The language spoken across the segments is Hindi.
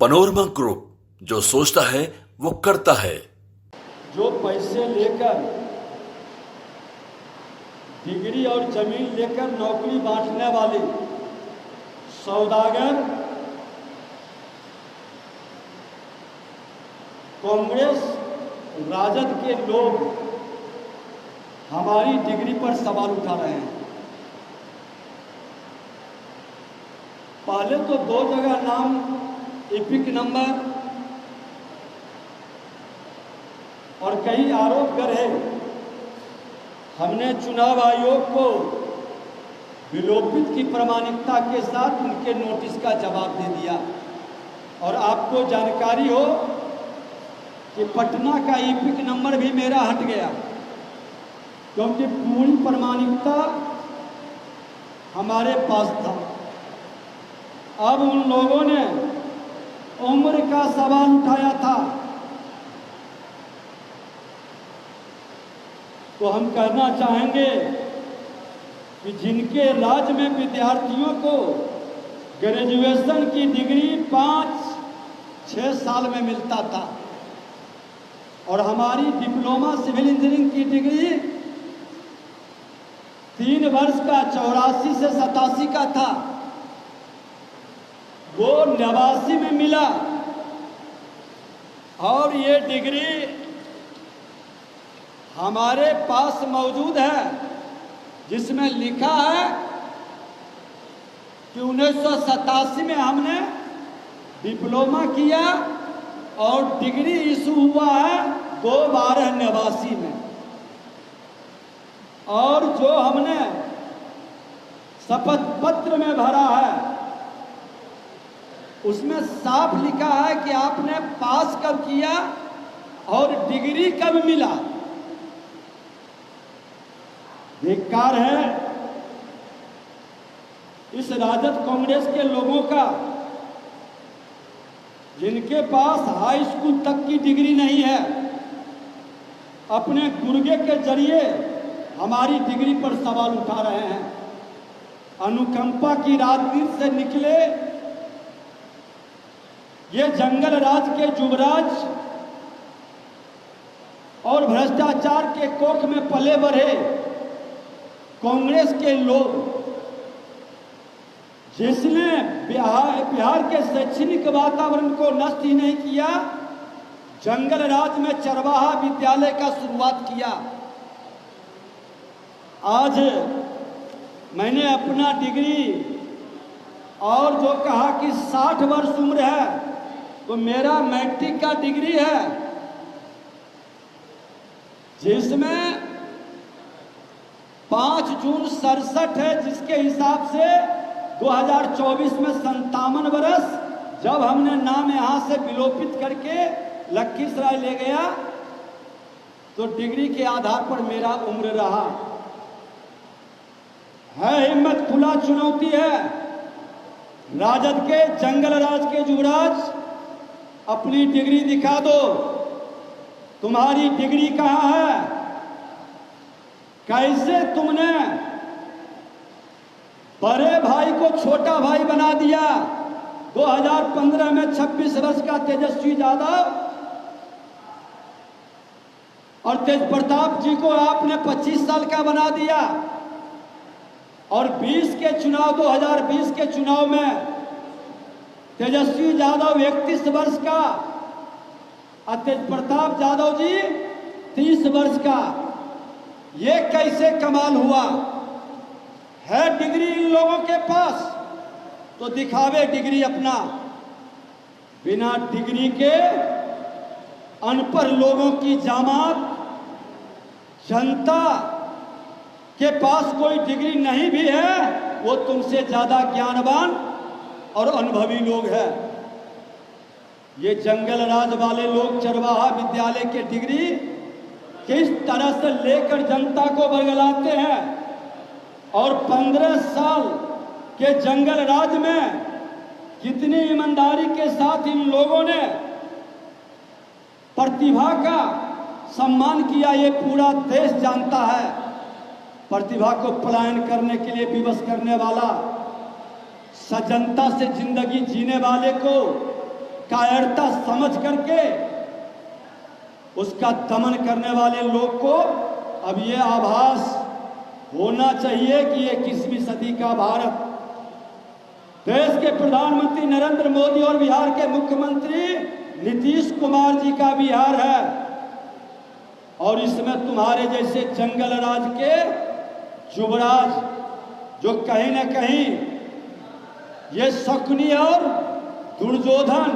पनोरमा ग्रुप, जो सोचता है वो करता है। जो पैसे लेकर डिग्री और जमीन लेकर नौकरी बांटने वाले सौदागर कांग्रेस राजद के लोग हमारी डिग्री पर सवाल उठा रहे हैं। पहले तो 2 जगह नाम एपिक नंबर और कई आरोप गढ़े। हमने चुनाव आयोग को विलोपित की प्रामाणिकता के साथ उनके नोटिस का जवाब दे दिया। और आपको जानकारी हो कि पटना का एपिक नंबर भी मेरा हट गया, क्योंकि पूरी प्रामाणिकता हमारे पास था। अब उन लोगों ने उम्र का सवाल उठाया था, तो हम कहना चाहेंगे कि जिनके राज्य में विद्यार्थियों को ग्रेजुएशन की डिग्री 5-6 साल में मिलता था और हमारी डिप्लोमा सिविल इंजीनियरिंग की डिग्री 3 वर्ष का 84 से 87 का था, वो 89 में मिला। और ये डिग्री हमारे पास मौजूद है, जिसमें लिखा है कि 1987 में हमने डिप्लोमा किया और डिग्री इशू हुआ है 2/12/89 में। और जो हमने शपथ पत्र में भरा है उसमें साफ लिखा है कि आपने पास कब किया और डिग्री कब मिला। धिक्कार है इस राजद कांग्रेस के लोगों का, जिनके पास हाई स्कूल तक की डिग्री नहीं है, अपने गुर्गे के जरिए हमारी डिग्री पर सवाल उठा रहे हैं। अनुकंपा की राजनीति से निकले ये जंगल राज के युवराज और भ्रष्टाचार के कोख में पले बढ़े कांग्रेस के लोग, जिसने बिहार के शैक्षणिक वातावरण को नष्ट ही नहीं किया, जंगल राज में चरवाहा विद्यालय का शुरुआत किया। आज मैंने अपना डिग्री और जो कहा कि 60 वर्ष उम्र है, तो मेरा मैट्रिक का डिग्री है, जिसमें 5 जून 67 है, जिसके हिसाब से 2024 में 57 वर्ष, जब हमने नाम यहां से विलोपित करके लखीसराय ले गया तो डिग्री के आधार पर मेरा उम्र रहा है। हिम्मत, खुला चुनौती है। राजद के जंगल राज के युवराज, अपनी डिग्री दिखा दो। तुम्हारी डिग्री कहां है? कैसे तुमने बड़े भाई को छोटा भाई बना दिया? 2015 में 26 वर्ष का तेजस्वी यादव और तेज प्रताप जी को आपने 25 साल का बना दिया। और 2020 के चुनाव में तेजस्वी यादव 31 वर्ष का और तेज प्रताप यादव जी 30 वर्ष का। ये कैसे कमाल हुआ है? डिग्री इन लोगों के पास, तो दिखावे डिग्री अपना। बिना डिग्री के अनपढ़ लोगों की जामात, जनता के पास कोई डिग्री नहीं भी है, वो तुमसे ज्यादा ज्ञानवान और अनुभवी लोग हैं। ये जंगल राज वाले लोग चरवाहा विद्यालय के डिग्री किस तरह से लेकर जनता को बरगलाते हैं। और 15 साल के जंगल राज में कितनी ईमानदारी के साथ इन लोगों ने प्रतिभा का सम्मान किया, ये पूरा देश जानता है। प्रतिभा को पलायन करने के लिए विवश करने वाला, सज्जनता से जिंदगी जीने वाले को कायरता समझ करके उसका दमन करने वाले लोग को अब ये आभास होना चाहिए कि ये 21वीं सदी का भारत, देश के प्रधानमंत्री नरेंद्र मोदी और बिहार के मुख्यमंत्री नीतीश कुमार जी का बिहार है। और इसमें तुम्हारे जैसे जंगल राज के युवराज जो कहीं न कहीं ये शकुनी और दुर्योधन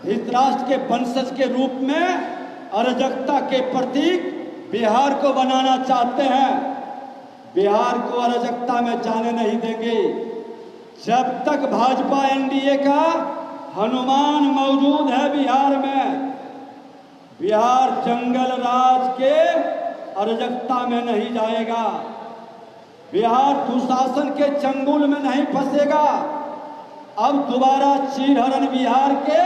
धृतराष्ट्र के वंशज के रूप में अराजकता के प्रतीक बिहार को बनाना चाहते हैं। बिहार को अराजकता में जाने नहीं देंगे। जब तक भाजपा एनडीए का हनुमान मौजूद है बिहार में, बिहार जंगल राज के अराजकता में नहीं जाएगा। बिहार दुशासन के चंगुल में नहीं फंसेगा। अब दोबारा चीरहरण बिहार के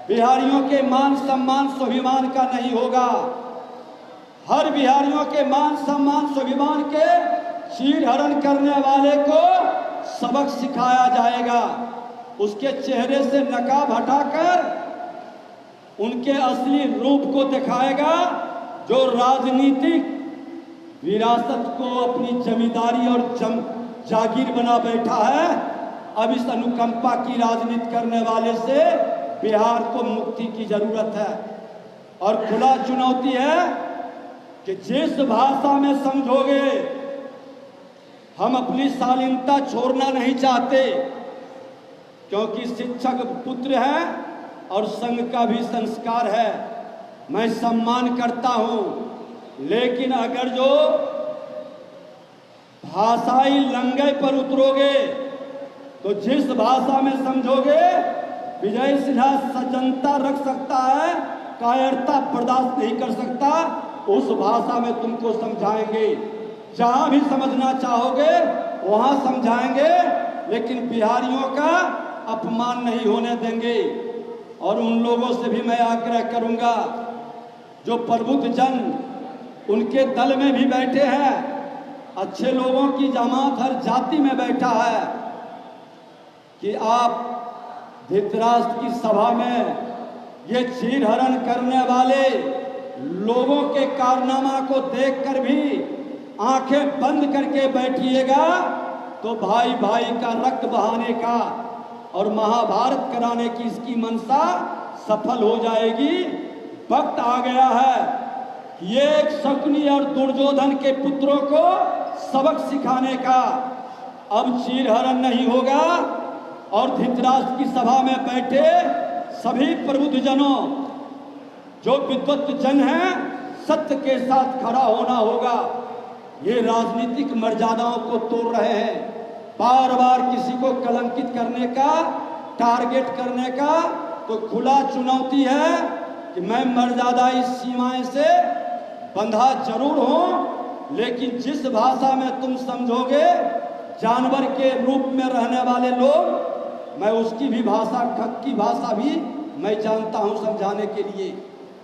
बिहारियों के मान सम्मान स्वाभिमान का नहीं होगा। हर बिहारियों के मान सम्मान स्वाभिमान के चीरहरण करने वाले को सबक सिखाया जाएगा। उसके चेहरे से नकाब हटाकर उनके असली रूप को दिखाएगा, जो राजनीतिक विरासत को अपनी जमींदारी और जागीर बना बैठा है। अब इस अनुकंपा की राजनीति करने वाले से बिहार को मुक्ति की जरूरत है। और खुला चुनौती है कि जिस भाषा में समझोगे, हम अपनी शालीनता छोड़ना नहीं चाहते, क्योंकि शिक्षक पुत्र है और संघ का भी संस्कार है। मैं सम्मान करता हूं, लेकिन अगर जो भाषाई लंगई पर उतरोगे तो जिस भाषा में समझोगे, विजय सिन्हा सज्जनता रख सकता है, कायरता बर्दाश्त नहीं कर सकता, उस भाषा में तुमको समझाएंगे। जहां भी समझना चाहोगे वहां समझाएंगे, लेकिन बिहारियों का अपमान नहीं होने देंगे। और उन लोगों से भी मैं आग्रह करूंगा जो प्रबुद्ध जन उनके दल में भी बैठे हैं, अच्छे लोगों की जमात हर जाति में बैठा है, कि आप धृतराष्ट्र की सभा में ये चीरहरण करने वाले लोगों के कारनामा को देखकर भी आंखें बंद करके बैठिएगा, तो भाई भाई का रक्त बहाने का और महाभारत कराने की इसकी मंशा सफल हो जाएगी। वक्त आ गया है कि ये एक शकुनी और दुर्योधन के पुत्रों को सबक सिखाने का। अब चीरहरण नहीं होगा और धृतराष्ट्र की सभा में बैठे सभी प्रबुद्ध जनों, जो विद्वत जन हैं, सत्य के साथ खड़ा होना होगा। ये राजनीतिक मर्यादाओं को तोड़ रहे हैं। बार बार किसी को कलंकित करने का, टारगेट करने का तो खुला चुनौती है कि मैं मर्यादाई सीमाएं से बंधा जरूर हूं, लेकिन जिस भाषा में तुम समझोगे जानवर के रूप में रहने वाले लोग, मैं उसकी भी भाषा, खक की भाषा भी मैं जानता हूं समझाने के लिए।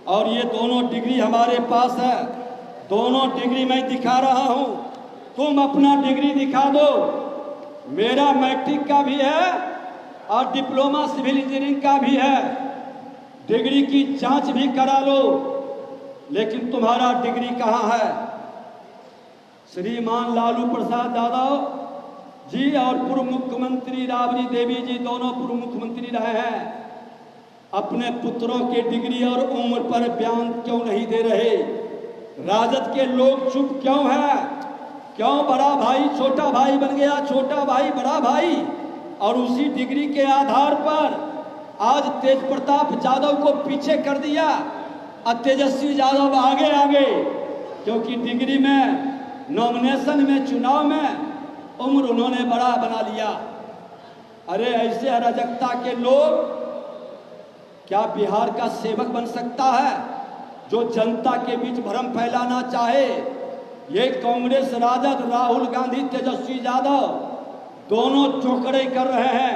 और ये दोनों डिग्री हमारे पास है, दोनों डिग्री मैं दिखा रहा हूं। तुम अपना डिग्री दिखा दो। मेरा मैट्रिक का भी है और डिप्लोमा सिविल इंजीनियरिंग का भी है। डिग्री की जांच भी करा लो, लेकिन तुम्हारा डिग्री कहां है? श्रीमान लालू प्रसाद यादव जी और पूर्व मुख्यमंत्री राबड़ी देवी जी, दोनों पूर्व मुख्यमंत्री रहे हैं, अपने पुत्रों के डिग्री और उम्र पर बयान क्यों नहीं दे रहे? राजद के लोग चुप क्यों हैं? क्यों बड़ा भाई छोटा भाई बन गया, छोटा भाई बड़ा भाई, और उसी डिग्री के आधार पर आज तेज प्रताप यादव को पीछे कर दिया और तेजस्वी यादव आगे आगे, क्योंकि डिग्री में, नॉमिनेशन में, चुनाव में उम्र उन्होंने बड़ा बना लिया। अरे ऐसे अराजकता के लोग क्या बिहार का सेवक बन सकता है? जो जनता के बीच भ्रम फैलाना चाहे, ये कांग्रेस, राजद, राहुल गांधी, तेजस्वी यादव दोनों चौकड़े कर रहे हैं।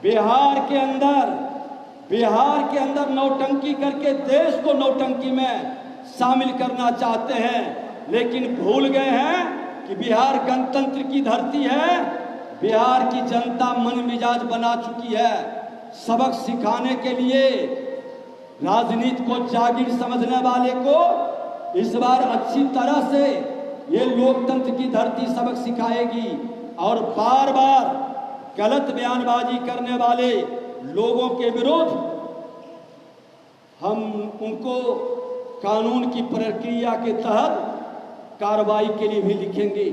बिहार के अंदर नौटंकी करके देश को नौटंकी में शामिल करना चाहते हैं, लेकिन भूल गए हैं कि बिहार गणतंत्र की धरती है। बिहार की जनता मन मिजाज बना चुकी है। सबक सिखाने के लिए राजनीति को जागीर समझने वाले को इस बार अच्छी तरह से ये लोकतंत्र की धरती सबक सिखाएगी और बार बार गलत बयानबाजी करने वाले लोगों के विरुद्ध हम उनको कानून की प्रक्रिया के तहत कार्रवाई के लिए भी लिखेंगे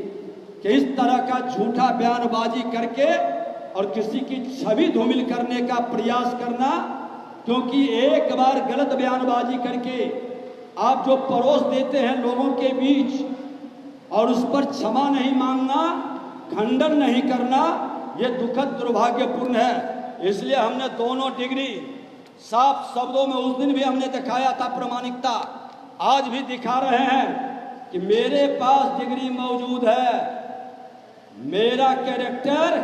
कि इस तरह का झूठा बयानबाजी करके और किसी की छवि धूमिल करने का प्रयास करना, क्योंकि एक बार गलत बयानबाजी करके आप जो परोस देते हैं लोगों के बीच और उस पर क्षमा नहीं मांगना, खंडन नहीं करना, ये दुखद दुर्भाग्यपूर्ण है। इसलिए हमने दोनों डिग्री साफ शब्दों में उस दिन भी हमने दिखाया था प्रामाणिकता, आज भी दिखा रहे हैं कि मेरे पास डिग्री मौजूद है। मेरा कैरेक्टर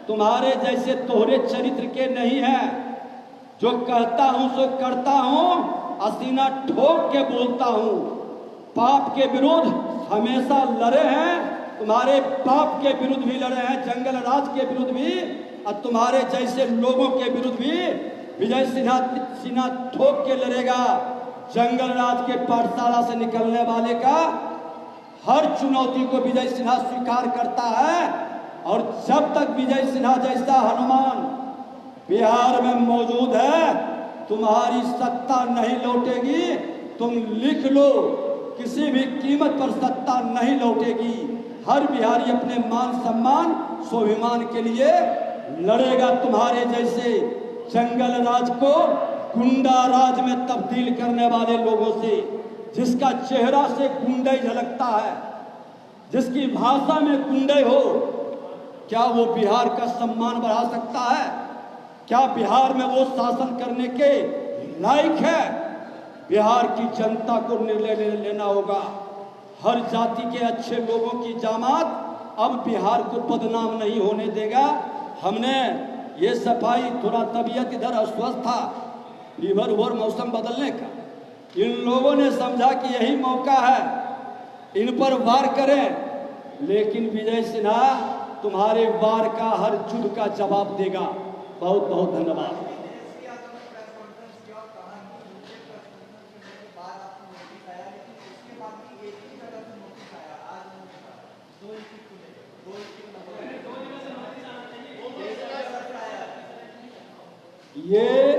तुम्हारे जैसे तोहरे चरित्र के नहीं है। जो कहता हूं सो करता हूं, असीना ठोक के बोलता हूं। पाप के विरुद्ध हमेशा लड़े हैं, तुम्हारे पाप के विरुद्ध भी लड़े हैं, जंगल राज के विरुद्ध भी, और तुम्हारे जैसे लोगों के विरुद्ध भी विजय सिन्हा ठोक के लड़ेगा। जंगल राज के पाठशाला से निकलने वाले का हर चुनौती को विजय सिन्हा स्वीकार करता है, और जब तक विजय सिन्हा जैसा हनुमान बिहार में मौजूद है, तुम्हारी सत्ता नहीं लौटेगी। तुम लिख लो, किसी भी कीमत पर सत्ता नहीं लौटेगी। हर बिहारी अपने मान सम्मान स्वाभिमान के लिए लड़ेगा तुम्हारे जैसे जंगल राज को गुंडा राज में तब्दील करने वाले लोगों से। जिसका चेहरा से गुंडे झलकता है, जिसकी भाषा में गुंडे हो, क्या वो बिहार का सम्मान बढ़ा सकता है? क्या बिहार में वो शासन करने के लायक है? बिहार की जनता को निर्णय लेना होगा। हर जाति के अच्छे लोगों की जामात अब बिहार को बदनाम नहीं होने देगा। हमने ये सफाई, थोड़ा तबीयत इधर अस्वस्थ था, फीवर और मौसम बदलने का, इन लोगों ने समझा कि यही मौका है इन पर वार करें, लेकिन विजय सिन्हा तुम्हारे वार का हर युद्ध का जवाब देगा। बहुत बहुत धन्यवाद। ये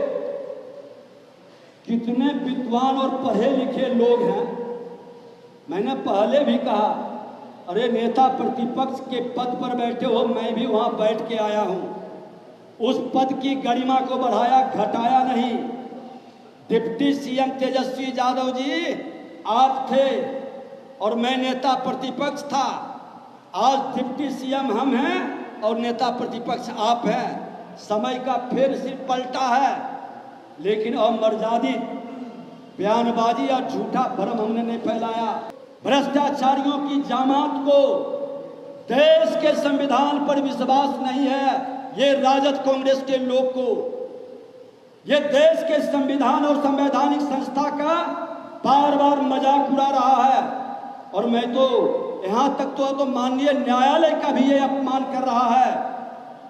कितने विद्वान और पढ़े लिखे लोग हैं। मैंने पहले भी कहा, अरे नेता प्रतिपक्ष के पद पर बैठे हो, मैं भी वहां बैठ के आया हूं। उस पद की गरिमा को बढ़ाया, घटाया नहीं। डिप्टी सीएम तेजस्वी यादव जी आप थे और मैं नेता प्रतिपक्ष था। आज डिप्टी सीएम हम हैं और नेता प्रतिपक्ष आप हैं। समय का फेर सिर पलटा है, लेकिन अमर्यादित बयानबाजी और झूठा भ्रम हमने नहीं फैलाया। भ्रष्टाचारियों की जामात को, देश के संविधान पर विश्वास नहीं है ये राजद कांग्रेस के लोग को। ये देश के संविधान और संवैधानिक संस्था का बार बार मजाक उड़ा रहा है, और मैं तो यहाँ तक तो माननीय न्यायालय का भी ये अपमान कर रहा है।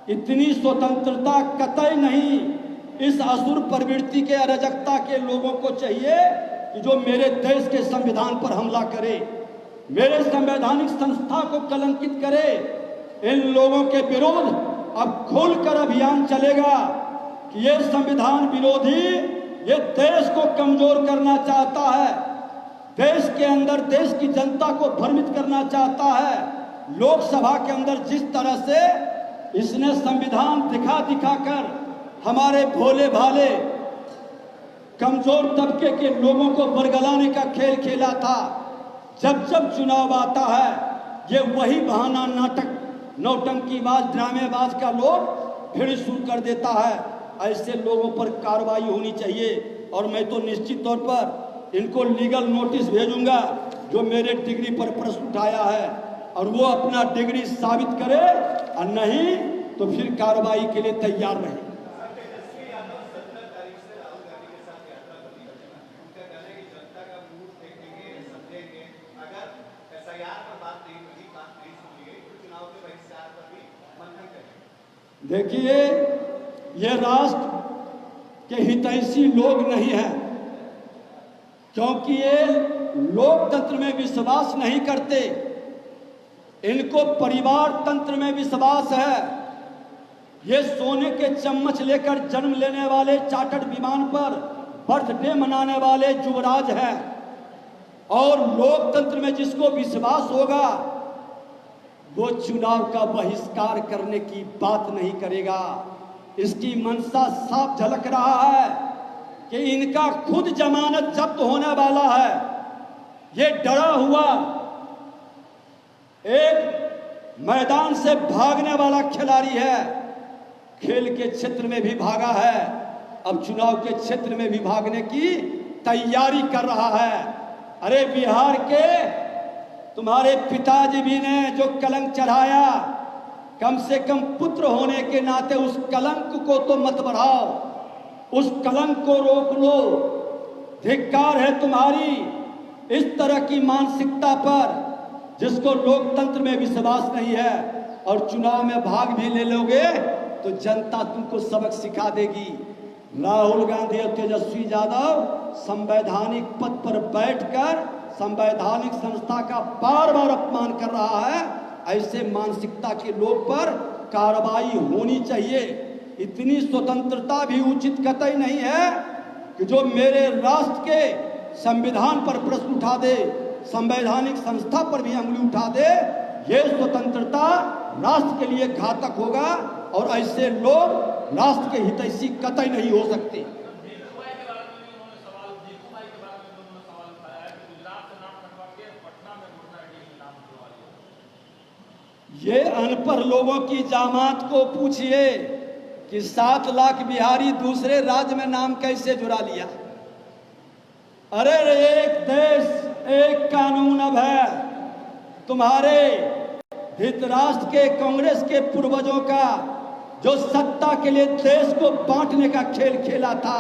इतनी स्वतंत्रता कतई नहीं। इस असुर प्रवृत्ति के अराजकता के लोगों को चाहिए कि जो मेरे देश के संविधान पर हमला करे, मेरे संवैधानिक संस्था को कलंकित करे, इन लोगों के विरुद्ध अब खुलकर अभियान चलेगा कि ये संविधान विरोधी ये देश को कमजोर करना चाहता है, देश के अंदर देश की जनता को भ्रमित करना चाहता है। लोकसभा के अंदर जिस तरह से इसने संविधान दिखा दिखा कर हमारे भोले भाले कमजोर तबके के लोगों को बरगलाने का खेल खेला था, जब जब चुनाव आता है ये वही बहाना, नाटक, नौटंकीबाज, ड्रामेबाज का लोग फिर शुरू कर देता है। ऐसे लोगों पर कार्रवाई होनी चाहिए, और मैं तो निश्चित तौर पर इनको लीगल नोटिस भेजूंगा जो मेरे डिग्री पर प्रश्न उठाया है, और वो अपना डिग्री साबित करे, और नहीं तो फिर कार्रवाई के लिए तैयार रहे। देखिए, ये राष्ट्र के हितैषी लोग नहीं हैं, क्योंकि ये लोकतंत्र में विश्वास नहीं करते। इनको परिवार तंत्र में विश्वास है। ये सोने के चम्मच लेकर जन्म लेने वाले चार्टर्ड विमान पर बर्थडे मनाने वाले युवराज हैं। और लोकतंत्र में जिसको विश्वास होगा वो चुनाव का बहिष्कार करने की बात नहीं करेगा। इसकी मंशा साफ झलक रहा है कि इनका खुद जमानत जब्त होने वाला है। ये डरा हुआ एक मैदान से भागने वाला खिलाड़ी है। खेल के क्षेत्र में भी भागा है, अब चुनाव के क्षेत्र में भी भागने की तैयारी कर रहा है। अरे बिहार के तुम्हारे पिताजी भी ने जो कलंक चढ़ाया, कम से कम पुत्र होने के नाते उस कलंक को तो मत बढ़ाओ, उस कलंक को रोक लो। धिक्कार है तुम्हारी इस तरह की मानसिकता पर, जिसको लोकतंत्र में विश्वास नहीं है। और चुनाव में भाग भी ले लोगे तो जनता तुमको सबक सिखा देगी। राहुल गांधी और तेजस्वी यादव संवैधानिक पद पर बैठकर संवैधानिक संस्था का बार बार अपमान कर रहा है। ऐसे मानसिकता के लोग पर कार्रवाई होनी चाहिए। इतनी स्वतंत्रता भी उचित कतई नहीं है कि जो मेरे राष्ट्र के संविधान पर प्रश्न उठा दे, संवैधानिक संस्था पर भी उंगली उठा दे। ये स्वतंत्रता राष्ट्र के लिए घातक होगा और ऐसे लोग राष्ट्र के हितैषी कतई नहीं हो सकते। ये अनपढ़ लोगों की जामात को पूछिए कि 7 लाख बिहारी दूसरे राज्य में नाम कैसे जुड़ा लिया। अरे एक देश एक कानून अब है। तुम्हारे धृतराष्ट्र के कांग्रेस के पूर्वजों का जो सत्ता के लिए देश को बांटने का खेल खेला था,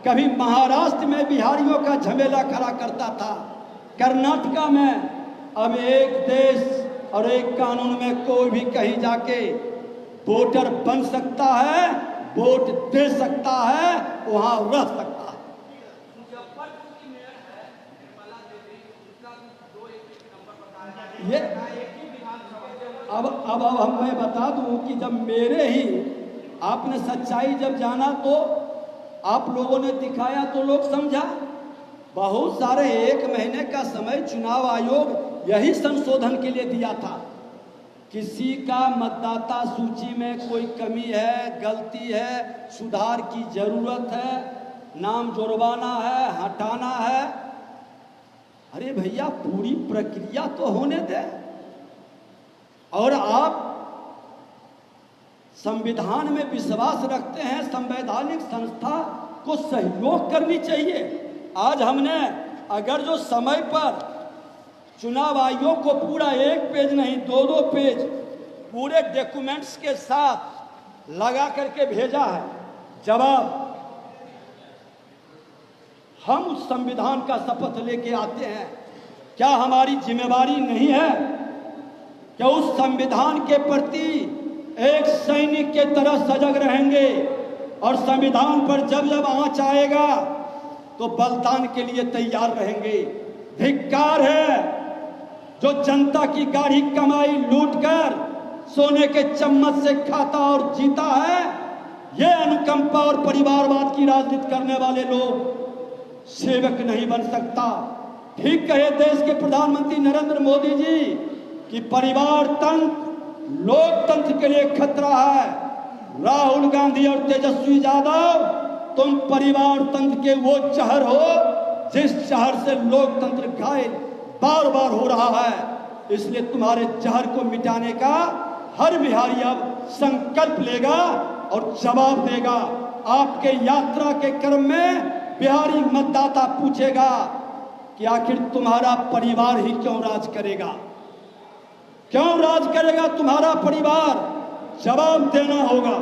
कभी महाराष्ट्र में बिहारियों का झमेला खड़ा करता था, कर्नाटका में। अब एक देश और एक कानून में कोई भी कहीं जाके वोटर बन सकता है, वोट दे सकता है, वहां रह सकता है। ये अब मैं बता दूं कि जब मेरे ही आपने सच्चाई जब जाना तो आप लोगों ने दिखाया तो लोग समझा। बहुत सारे 1 महीने का समय चुनाव आयोग यही संशोधन के लिए दिया था। किसी का मतदाता सूची में कोई कमी है, गलती है, सुधार की जरूरत है, नाम जुड़वाना है, हटाना है। अरे भैया पूरी प्रक्रिया तो होने दे। और आप संविधान में विश्वास रखते हैं, संवैधानिक संस्था को सहयोग करनी चाहिए। आज हमने अगर जो समय पर चुनाव आयोग को पूरा 1 पेज नहीं 2-2 पेज पूरे डॉक्यूमेंट्स के साथ लगा करके भेजा है जवाब, हम उस संविधान का शपथ लेके आते हैं। क्या हमारी जिम्मेवारी नहीं है कि उस संविधान के प्रति एक सैनिक के तरह सजग रहेंगे और संविधान पर जब जब आंच आएगा तो बलिदान के लिए तैयार रहेंगे। धिक्कार है जो जनता की गाढ़ी कमाई लूटकर सोने के चम्मच से खाता और जीता है। ये अनुकंपा और परिवारवाद की राजनीति करने वाले लोग सेवक नहीं बन सकता। ठीक कहे देश के प्रधानमंत्री नरेंद्र मोदी जी कि परिवार तंत्र लोकतंत्र के लिए खतरा है। राहुल गांधी और तेजस्वी यादव, तुम परिवार तंत्र के वो जहर हो जिस जहर से लोकतंत्र घायल बार बार हो रहा है। इसलिए तुम्हारे जहर को मिटाने का हर बिहारी अब संकल्प लेगा और जवाब देगा। आपके यात्रा के क्रम में बिहारी मतदाता पूछेगा कि आखिर तुम्हारा परिवार ही क्यों राज करेगा, क्यों राज करेगा तुम्हारा परिवार। जवाब देना होगा।